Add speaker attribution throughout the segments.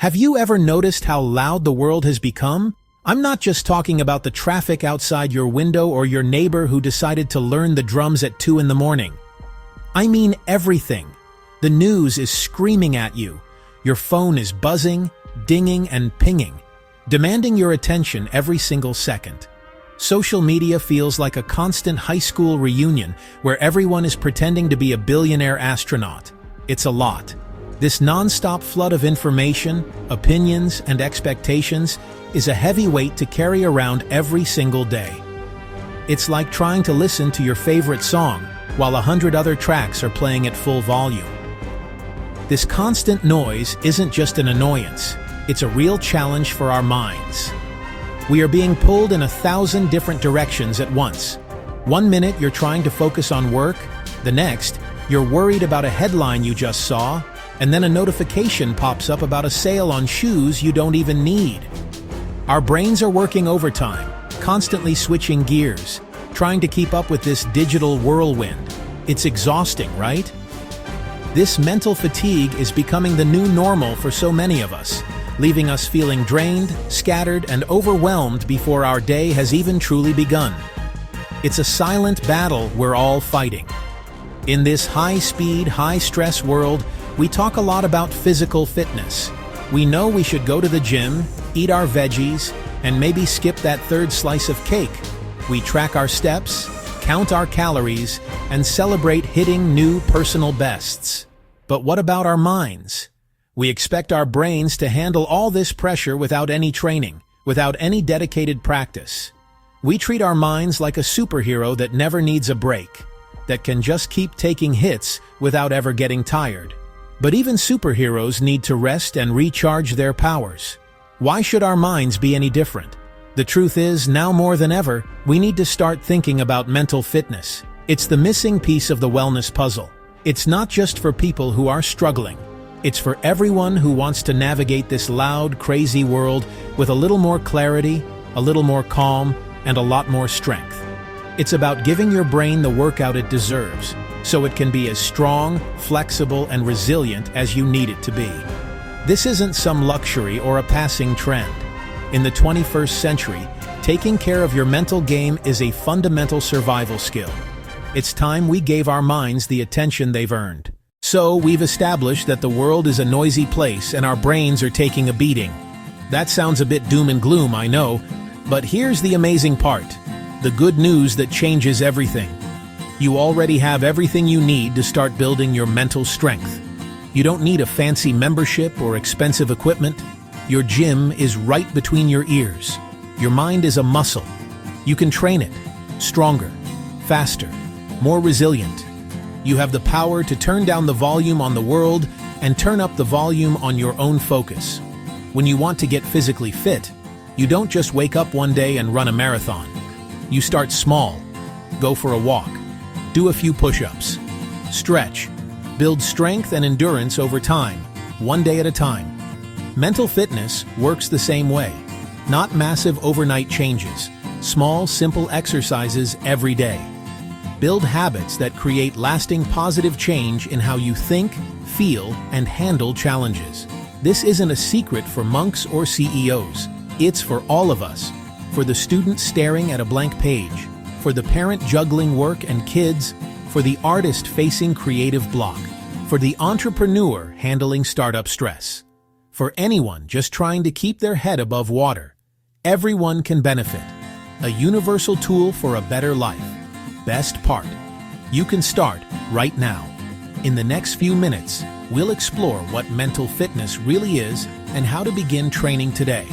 Speaker 1: Have you ever noticed how loud the world has become? I'm not just talking about the traffic outside your window or your neighbor who decided to learn the drums at 2 in the morning. I mean everything. The news is screaming at you. Your phone is buzzing, dinging, and pinging, demanding your attention every single second. Social media feels like a constant high school reunion where everyone is pretending to be a billionaire astronaut. It's a lot. This non-stop flood of information, opinions, and expectations is a heavy weight to carry around every single day. It's like trying to listen to your favorite song while 100 other tracks are playing at full volume. This constant noise isn't just an annoyance, it's a real challenge for our minds. We are being pulled in 1,000 different directions at once. One minute you're trying to focus on work, the next, you're worried about a headline you just saw, and then a notification pops up about a sale on shoes you don't even need. Our brains are working overtime, constantly switching gears, trying to keep up with this digital whirlwind. It's exhausting, right? This mental fatigue is becoming the new normal for so many of us, leaving us feeling drained, scattered, and overwhelmed before our day has even truly begun. It's a silent battle we're all fighting. In this high-speed, high-stress world, we talk a lot about physical fitness. We know we should go to the gym, eat our veggies, and maybe skip that third slice of cake. We track our steps, count our calories, and celebrate hitting new personal bests. But what about our minds? We expect our brains to handle all this pressure without any training, without any dedicated practice. We treat our minds like a superhero that never needs a break, that can just keep taking hits without ever getting tired. But even superheroes need to rest and recharge their powers. Why should our minds be any different? The truth is, now more than ever, we need to start thinking about mental fitness. It's the missing piece of the wellness puzzle. It's not just for people who are struggling. It's for everyone who wants to navigate this loud, crazy world with a little more clarity, a little more calm, and a lot more strength. It's about giving your brain the workout it deserves, so it can be as strong, flexible, and resilient as you need it to be. This isn't some luxury or a passing trend. In the 21st century, taking care of your mental game is a fundamental survival skill. It's time we gave our minds the attention they've earned. So, we've established that the world is a noisy place and our brains are taking a beating. That sounds a bit doom and gloom, I know, but here's the amazing part. The good news that changes everything. You already have everything you need to start building your mental strength. You don't need a fancy membership or expensive equipment. Your gym is right between your ears. Your mind is a muscle. You can train it. Stronger, faster, more resilient. You have the power to turn down the volume on the world and turn up the volume on your own focus. When you want to get physically fit, you don't just wake up one day and run a marathon. You start small. Go for a walk. Do a few push-ups. Stretch. Build strength and endurance over time, one day at a time. Mental fitness works the same way. Not massive overnight changes. Small, simple exercises every day. Build habits that create lasting positive change in how you think, feel, and handle challenges. This isn't a secret for monks or CEOs. It's for all of us. For the student staring at a blank page. For the parent juggling work and kids. For the artist facing creative block. For the entrepreneur handling startup stress. For anyone just trying to keep their head above water. Everyone can benefit. A universal tool for a better life. Best part, you can start right now. In the next few minutes, we'll explore what mental fitness really is and how to begin training today.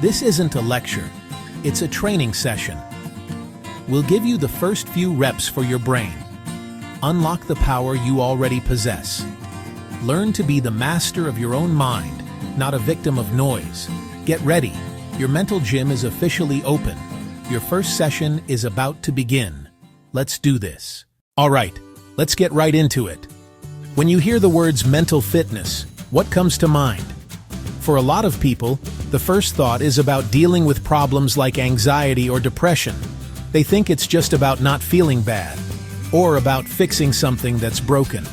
Speaker 1: This isn't a lecture, it's a training session. We'll give you the first few reps for your brain. Unlock the power you already possess. Learn to be the master of your own mind, not a victim of noise. Get ready, your mental gym is officially open. Your first session is about to begin. Let's do this. All right, let's get right into it. When you hear the words mental fitness, what comes to mind? For a lot of people, the first thought is about dealing with problems like anxiety or depression. They think it's just about not feeling bad, or about fixing something that's broken.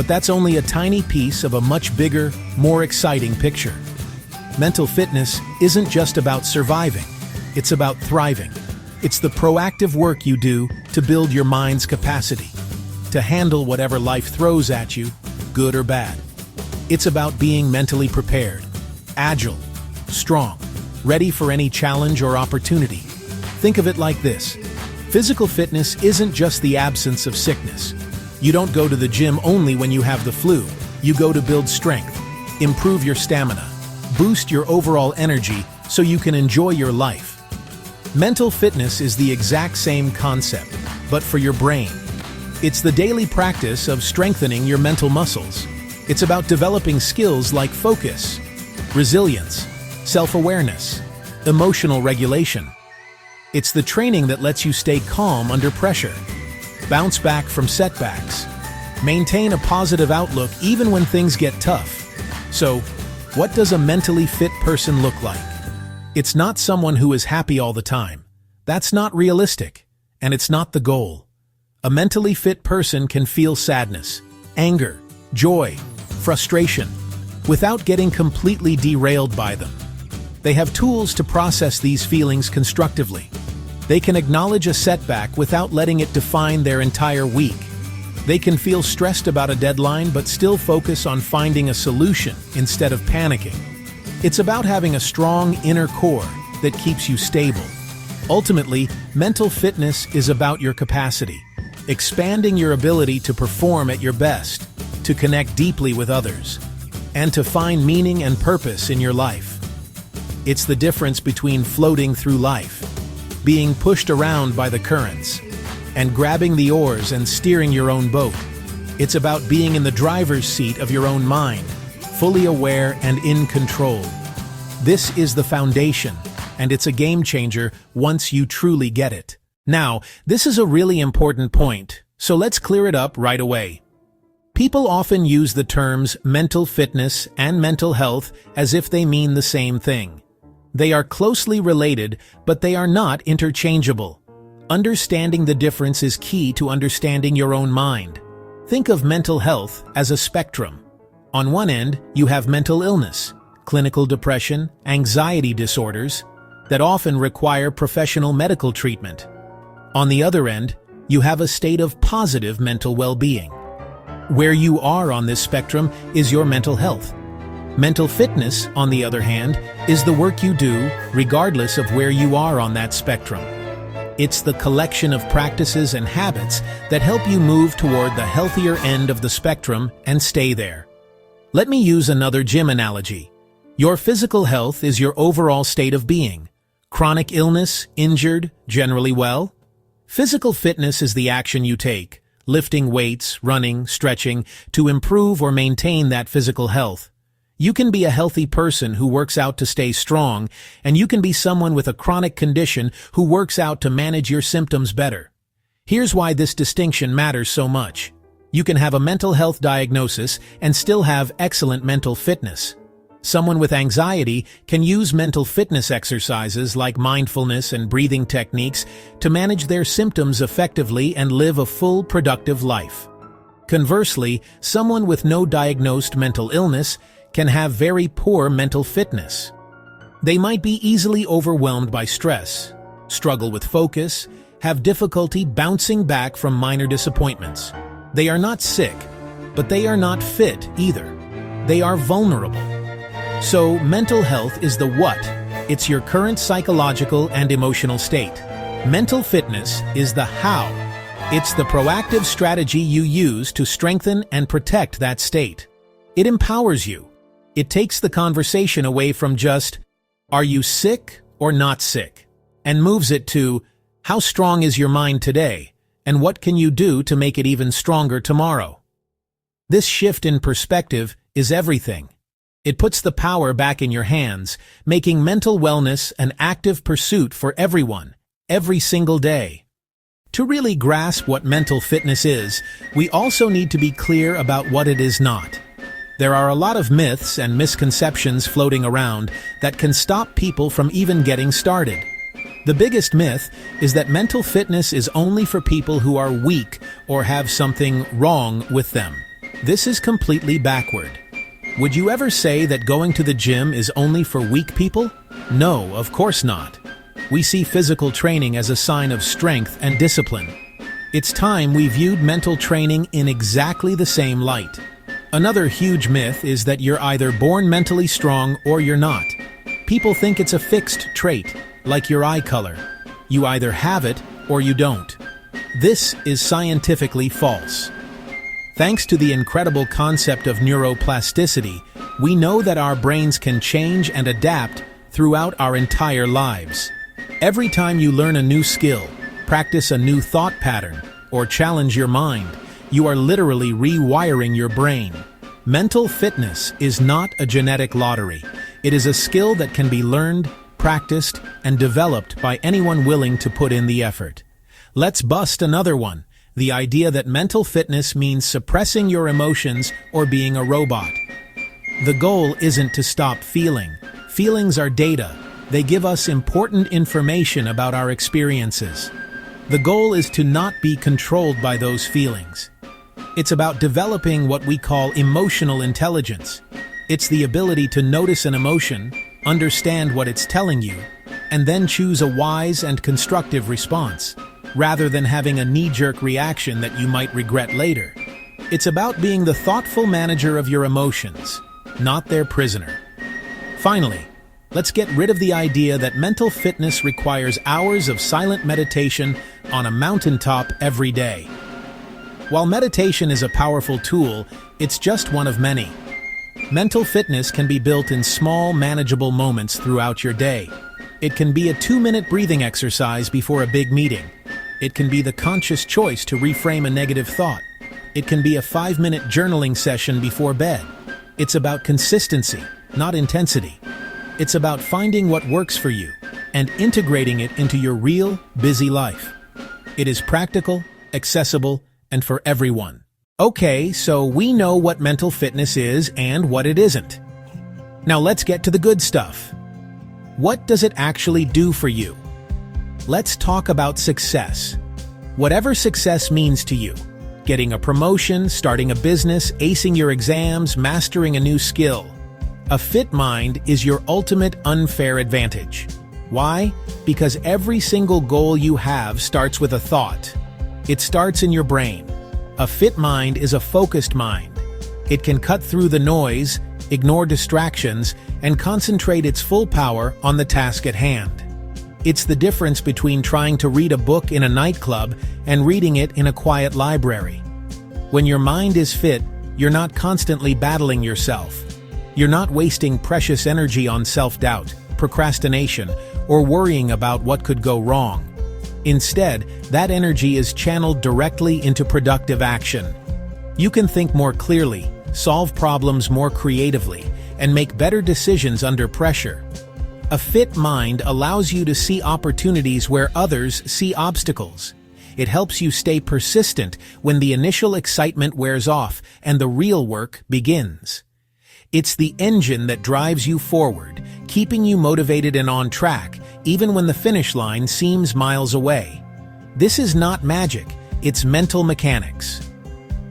Speaker 1: But that's only a tiny piece of a much bigger, more exciting picture. Mental fitness isn't just about surviving, it's about thriving. It's the proactive work you do to build your mind's capacity, to handle whatever life throws at you, good or bad. It's about being mentally prepared, agile, strong, ready for any challenge or opportunity. Think of it like this. Physical fitness isn't just the absence of sickness. You don't go to the gym only when you have the flu. You go to build strength, improve your stamina, boost your overall energy so you can enjoy your life. Mental fitness is the exact same concept, but for your brain. It's the daily practice of strengthening your mental muscles. It's about developing skills like focus, resilience, self-awareness, emotional regulation. It's the training that lets you stay calm under pressure, bounce back from setbacks, maintain a positive outlook even when things get tough. So, what does a mentally fit person look like? It's not someone who is happy all the time. That's not realistic, and it's not the goal. A mentally fit person can feel sadness, anger, joy, frustration, without getting completely derailed by them. They have tools to process these feelings constructively. They can acknowledge a setback without letting it define their entire week. They can feel stressed about a deadline but still focus on finding a solution instead of panicking. It's about having a strong inner core that keeps you stable. Ultimately, mental fitness is about your capacity, expanding your ability to perform at your best, to connect deeply with others, and to find meaning and purpose in your life. It's the difference between floating through life, being pushed around by the currents, and grabbing the oars and steering your own boat. It's about being in the driver's seat of your own mind, fully aware and in control. This is the foundation, and it's a game changer once you truly get it. Now, this is a really important point, so let's clear it up right away. People often use the terms mental fitness and mental health as if they mean the same thing. They are closely related, but they are not interchangeable. Understanding the difference is key to understanding your own mind. Think of mental health as a spectrum. On one end, you have mental illness, clinical depression, anxiety disorders that often require professional medical treatment. On the other end, you have a state of positive mental well-being. Where you are on this spectrum is your mental health. Mental fitness, on the other hand, is the work you do regardless of where you are on that spectrum. It's the collection of practices and habits that help you move toward the healthier end of the spectrum and stay there. Let me use another gym analogy. Your physical health is your overall state of being. Chronic illness, injured, generally well? Physical fitness is the action you take, lifting weights, running, stretching, to improve or maintain that physical health. You can be a healthy person who works out to stay strong, and you can be someone with a chronic condition who works out to manage your symptoms better. Here's why this distinction matters so much. You can have a mental health diagnosis and still have excellent mental fitness. Someone with anxiety can use mental fitness exercises like mindfulness and breathing techniques to manage their symptoms effectively and live a full, productive life. Conversely, someone with no diagnosed mental illness can have very poor mental fitness. They might be easily overwhelmed by stress, struggle with focus, have difficulty bouncing back from minor disappointments. They are not sick, but they are not fit either. They are vulnerable. So, mental health is the what. It's your current psychological and emotional state. Mental fitness is the how. It's the proactive strategy you use to strengthen and protect that state. It empowers you. It takes the conversation away from just, are you sick or not sick? And moves it to, how strong is your mind today? And what can you do to make it even stronger tomorrow? This shift in perspective is everything. It puts the power back in your hands, making mental wellness an active pursuit for everyone, every single day. To really grasp what mental fitness is, we also need to be clear about what it is not. There are a lot of myths and misconceptions floating around that can stop people from even getting started. The biggest myth is that mental fitness is only for people who are weak or have something wrong with them. This is completely backward. Would you ever say that going to the gym is only for weak people? No, of course not. We see physical training as a sign of strength and discipline. It's time we viewed mental training in exactly the same light. Another huge myth is that you're either born mentally strong or you're not. People think it's a fixed trait, like your eye color. You either have it or you don't. This is scientifically false. Thanks to the incredible concept of neuroplasticity, we know that our brains can change and adapt throughout our entire lives. Every time you learn a new skill, practice a new thought pattern, or challenge your mind, you are literally rewiring your brain. Mental fitness is not a genetic lottery. It is a skill that can be learned, practiced, and developed by anyone willing to put in the effort. Let's bust another one. The idea that mental fitness means suppressing your emotions or being a robot. The goal isn't to stop feeling. Feelings are data. They give us important information about our experiences. The goal is to not be controlled by those feelings. It's about developing what we call emotional intelligence. It's the ability to notice an emotion, understand what it's telling you, and then choose a wise and constructive response, rather than having a knee-jerk reaction that you might regret later. It's about being the thoughtful manager of your emotions, not their prisoner. Finally, let's get rid of the idea that mental fitness requires hours of silent meditation on a mountaintop every day. While meditation is a powerful tool, it's just one of many. Mental fitness can be built in small, manageable moments throughout your day. It can be a 2-minute breathing exercise before a big meeting. It can be the conscious choice to reframe a negative thought. It can be a 5-minute journaling session before bed. It's about consistency, not intensity. It's about finding what works for you and integrating it into your real, busy life. It is practical, accessible, and for everyone. Okay, so we know what mental fitness is and what it isn't. Now let's get to the good stuff. What does it actually do for you? Let's talk about success. Whatever success means to you, getting a promotion, starting a business, acing your exams, mastering a new skill. A fit mind is your ultimate unfair advantage. Why? Because every single goal you have starts with a thought. It starts in your brain. A fit mind is a focused mind. It can cut through the noise, ignore distractions, and concentrate its full power on the task at hand. It's the difference between trying to read a book in a nightclub and reading it in a quiet library. When your mind is fit, you're not constantly battling yourself. You're not wasting precious energy on self-doubt, procrastination, or worrying about what could go wrong. Instead, that energy is channeled directly into productive action. You can think more clearly, solve problems more creatively, and make better decisions under pressure. A fit mind allows you to see opportunities where others see obstacles. It helps you stay persistent when the initial excitement wears off and the real work begins. It's the engine that drives you forward, keeping you motivated and on track, even when the finish line seems miles away. This is not magic, it's mental mechanics.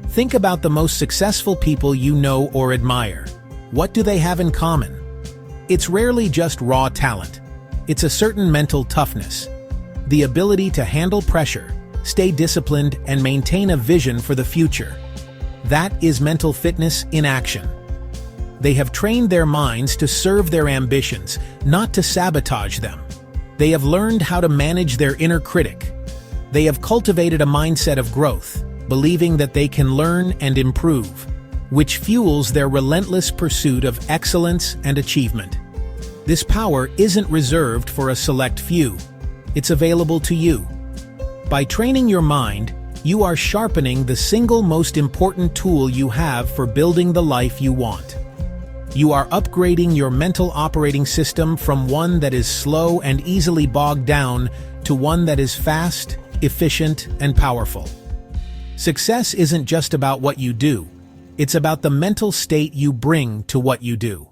Speaker 1: Think about the most successful people you know or admire. What do they have in common? It's rarely just raw talent. It's a certain mental toughness, the ability to handle pressure, stay disciplined, and maintain a vision for the future. That is mental fitness in action. They have trained their minds to serve their ambitions, not to sabotage them. They have learned how to manage their inner critic. They have cultivated a mindset of growth, believing that they can learn and improve, which fuels their relentless pursuit of excellence and achievement. This power isn't reserved for a select few. It's available to you. By training your mind, you are sharpening the single most important tool you have for building the life you want. You are upgrading your mental operating system from one that is slow and easily bogged down to one that is fast, efficient, and powerful. Success isn't just about what you do. It's about the mental state you bring to what you do.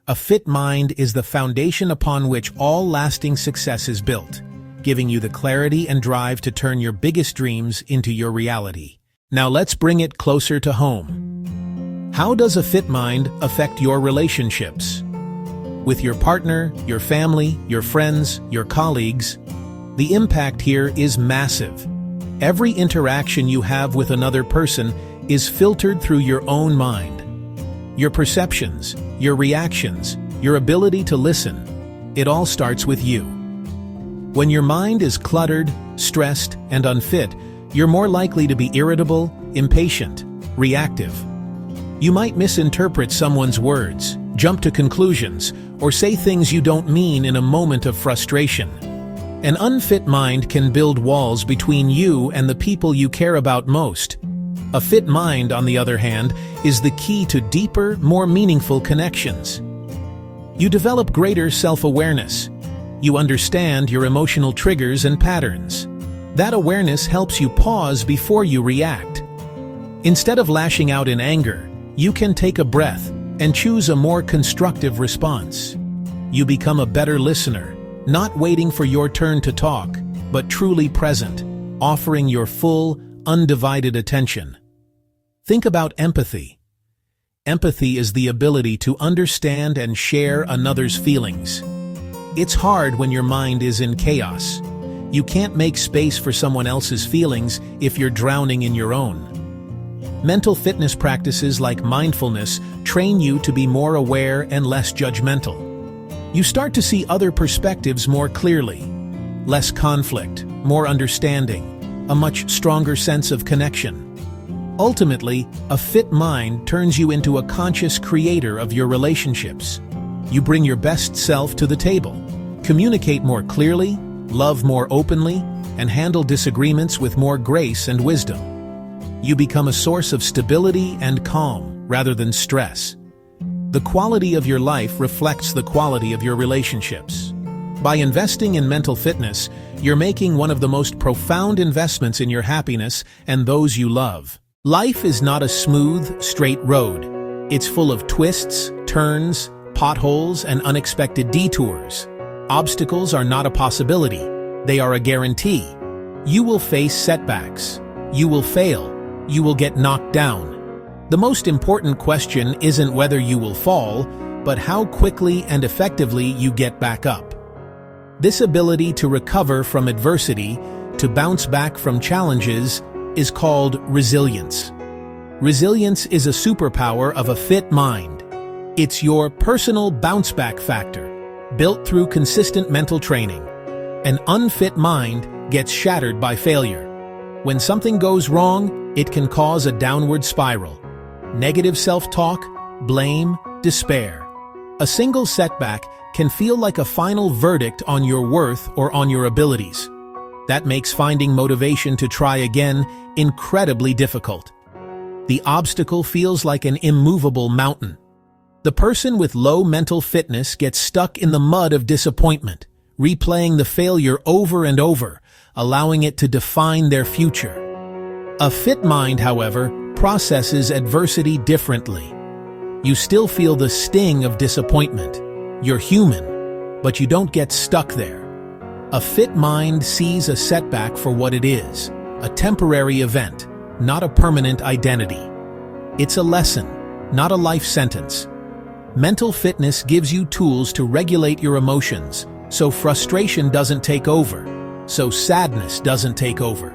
Speaker 1: A fit mind is the foundation upon which all lasting success is built, giving you the clarity and drive to turn your biggest dreams into your reality. Now let's bring it closer to home. How does a fit mind affect your relationships? With your partner, your family, your friends, your colleagues? The impact here is massive. Every interaction you have with another person is filtered through your own mind. Your perceptions, your reactions, your ability to listen, it all starts with you. When your mind is cluttered, stressed, and unfit, you're more likely to be irritable, impatient, reactive. You might misinterpret someone's words, jump to conclusions, or say things you don't mean in a moment of frustration. An unfit mind can build walls between you and the people you care about most. A fit mind, on the other hand, is the key to deeper, more meaningful connections. You develop greater self-awareness. You understand your emotional triggers and patterns. That awareness helps you pause before you react. Instead of lashing out in anger, you can take a breath and choose a more constructive response. You become a better listener, not waiting for your turn to talk, but truly present, offering your full, undivided attention. Think about empathy. Empathy is the ability to understand and share another's feelings. It's hard when your mind is in chaos. You can't make space for someone else's feelings if you're drowning in your own. Mental fitness practices like mindfulness train you to be more aware and less judgmental. You start to see other perspectives more clearly. Less conflict, more understanding, a much stronger sense of connection. Ultimately, a fit mind turns you into a conscious creator of your relationships. You bring your best self to the table, communicate more clearly, love more openly, and handle disagreements with more grace and wisdom. You become a source of stability and calm rather than stress. The quality of your life reflects the quality of your relationships. By investing in mental fitness, you're making one of the most profound investments in your happiness and those you love. Life is not a smooth, straight road. It's full of twists, turns, potholes, and unexpected detours. Obstacles are not a possibility. They are a guarantee. You will face setbacks. You will fail. You will get knocked down. The most important question isn't whether you will fall, but how quickly and effectively you get back up. This ability to recover from adversity, to bounce back from challenges, is called resilience. Resilience is a superpower of a fit mind. It's your personal bounce-back factor, built through consistent mental training. An unfit mind gets shattered by failure. When something goes wrong, it can cause a downward spiral. Negative self-talk, blame, despair. A single setback can feel like a final verdict on your worth or on your abilities. That makes finding motivation to try again incredibly difficult. The obstacle feels like an immovable mountain. The person with low mental fitness gets stuck in the mud of disappointment, replaying the failure over and over, allowing it to define their future. A fit mind, however, processes adversity differently. You still feel the sting of disappointment. You're human, but you don't get stuck there. A fit mind sees a setback for what it is, a temporary event, not a permanent identity. It's a lesson, not a life sentence. Mental fitness gives you tools to regulate your emotions, so frustration doesn't take over, so sadness doesn't take over.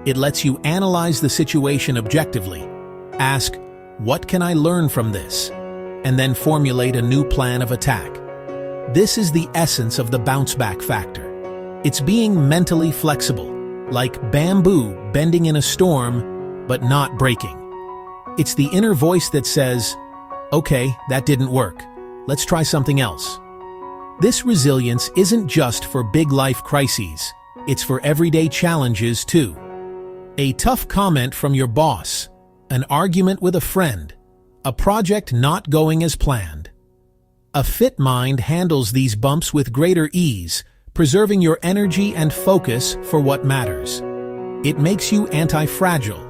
Speaker 1: It lets you analyze the situation objectively, ask, what can I learn from this? And then formulate a new plan of attack. This is the essence of the bounce-back factor. It's being mentally flexible, like bamboo bending in a storm, but not breaking. It's the inner voice that says, okay, that didn't work. Let's try something else. This resilience isn't just for big life crises. It's for everyday challenges too. A tough comment from your boss, an argument with a friend, a project not going as planned. A fit mind handles these bumps with greater ease, preserving your energy and focus for what matters. It makes you anti-fragile,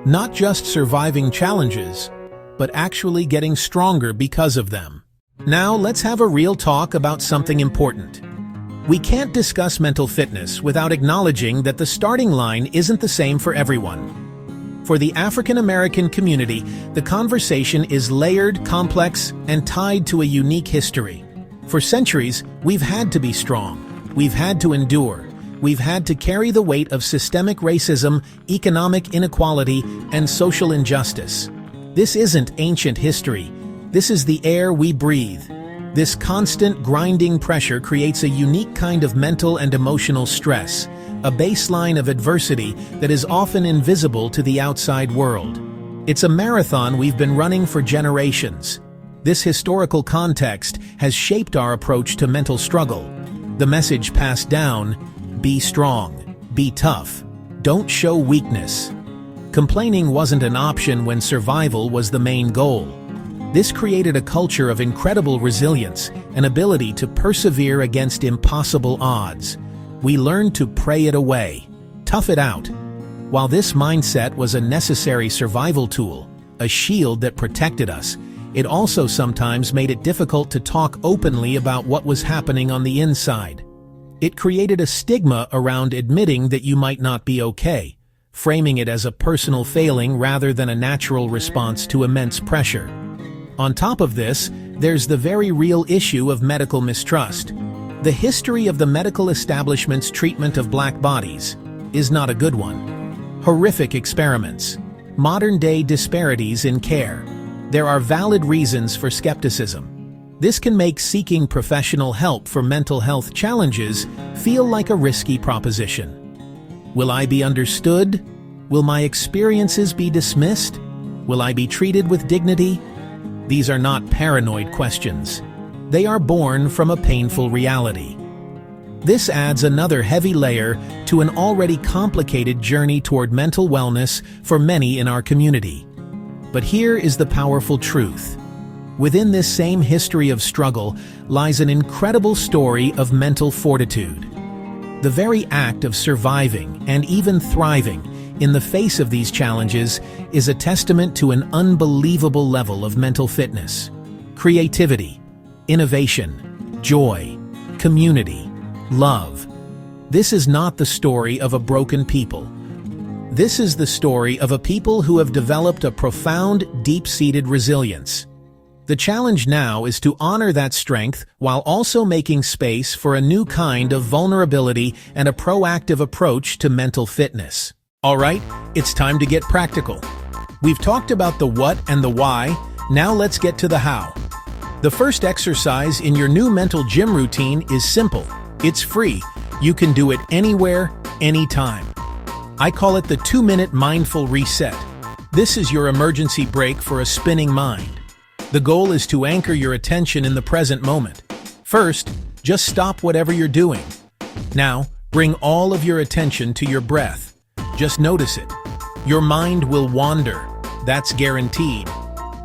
Speaker 1: not just surviving challenges, but actually getting stronger because of them. Now let's have a real talk about something important. We can't discuss mental fitness without acknowledging that the starting line isn't the same for everyone. For the African American community, the conversation is layered, complex, and tied to a unique history. For centuries, we've had to be strong. We've had to endure. We've had to carry the weight of systemic racism, economic inequality, and social injustice. This isn't ancient history. This is the air we breathe. This constant grinding pressure creates a unique kind of mental and emotional stress, a baseline of adversity that is often invisible to the outside world. It's a marathon we've been running for generations. This historical context has shaped our approach to mental struggle. The message passed down: be strong, be tough, don't show weakness. Complaining wasn't an option when survival was the main goal. This created a culture of incredible resilience, an ability to persevere against impossible odds. We learned to pray it away, tough it out. While this mindset was a necessary survival tool, a shield that protected us, it also sometimes made it difficult to talk openly about what was happening on the inside. It created a stigma around admitting that you might not be okay, framing it as a personal failing rather than a natural response to immense pressure. On top of this, there's the very real issue of medical mistrust. The history of the medical establishment's treatment of black bodies is not a good one. Horrific experiments, modern-day disparities in care. There are valid reasons for skepticism. This can make seeking professional help for mental health challenges feel like a risky proposition. Will I be understood? Will my experiences be dismissed? Will I be treated with dignity? These are not paranoid questions. They are born from a painful reality. This adds another heavy layer to an already complicated journey toward mental wellness for many in our community. But here is the powerful truth. Within this same history of struggle lies an incredible story of mental fortitude. The very act of surviving and even thriving in the face of these challenges is a testament to an unbelievable level of mental fitness, creativity, innovation, joy, community, love. This is not the story of a broken people. This is the story of a people who have developed a profound, deep-seated resilience. The challenge now is to honor that strength while also making space for a new kind of vulnerability and a proactive approach to mental fitness. All right, it's time to get practical. We've talked about the what and the why, now let's get to the how. The first exercise in your new mental gym routine is simple. It's free. You can do it anywhere, anytime. I call it the 2-minute mindful reset. This is your emergency break for a spinning mind. The goal is to anchor your attention in the present moment. First, just stop whatever you're doing. Now, bring all of your attention to your breath. Just notice it. Your mind will wander. That's guaranteed.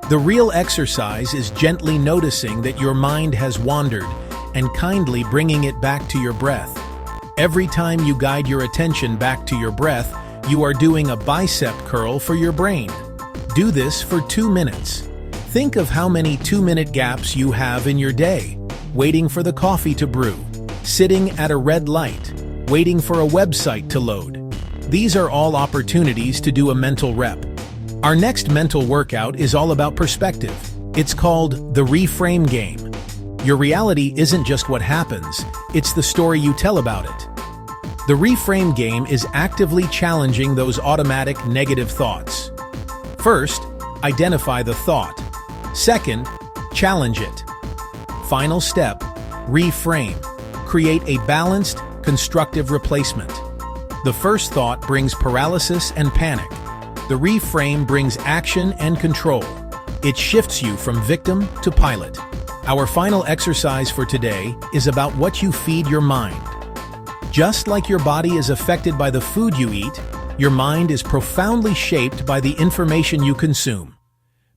Speaker 1: The real exercise is gently noticing that your mind has wandered and kindly bringing it back to your breath. Every time you guide your attention back to your breath, you are doing a bicep curl for your brain. Do this for 2 minutes. Think of how many 2-minute gaps you have in your day. Waiting for the coffee to brew, sitting at a red light, waiting for a website to load. These are all opportunities to do a mental rep. Our next mental workout is all about perspective. It's called the reframe game. Your reality isn't just what happens, it's the story you tell about it. The reframe game is actively challenging those automatic negative thoughts. First, identify the thought. Second, challenge it. Final step, reframe. Create a balanced, constructive replacement. The first thought brings paralysis and panic. The reframe brings action and control. It shifts you from victim to pilot. Our final exercise for today is about what you feed your mind. Just like your body is affected by the food you eat, your mind is profoundly shaped by the information you consume.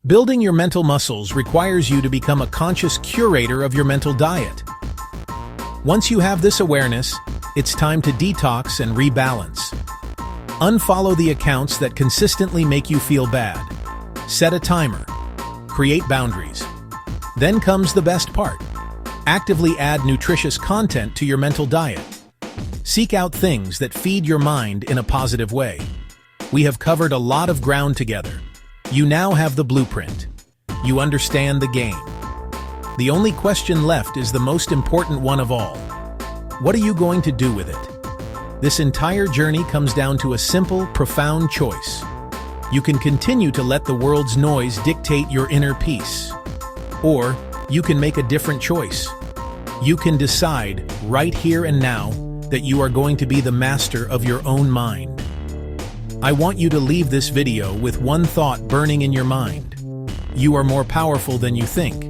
Speaker 1: Building your mental muscles requires you to become a conscious curator of your mental diet. Once you have this awareness, it's time to detox and rebalance. Unfollow the accounts that consistently make you feel bad. Set a timer. Create boundaries. Then comes the best part. Actively add nutritious content to your mental diet. Seek out things that feed your mind in a positive way. We have covered a lot of ground together. You now have the blueprint. You understand the game. The only question left is the most important one of all. What are you going to do with it? This entire journey comes down to a simple, profound choice. You can continue to let the world's noise dictate your inner peace. Or you can make a different choice. You can decide, right here and now, that you are going to be the master of your own mind. I want you to leave this video with one thought burning in your mind. You are more powerful than you think.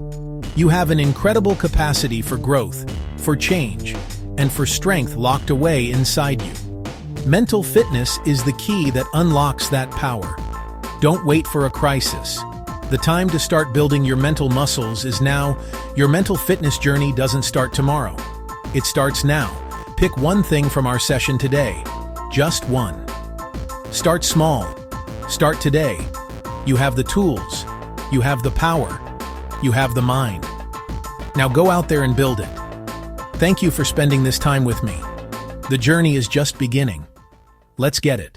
Speaker 1: You have an incredible capacity for growth, for change, and for strength locked away inside you. Mental fitness is the key that unlocks that power. Don't wait for a crisis. The time to start building your mental muscles is now. Your mental fitness journey doesn't start tomorrow. It starts now. Pick one thing from our session today. Just one. Start small. Start today. You have the tools. You have the power. You have the mind. Now go out there and build it. Thank you for spending this time with me. The journey is just beginning. Let's get it.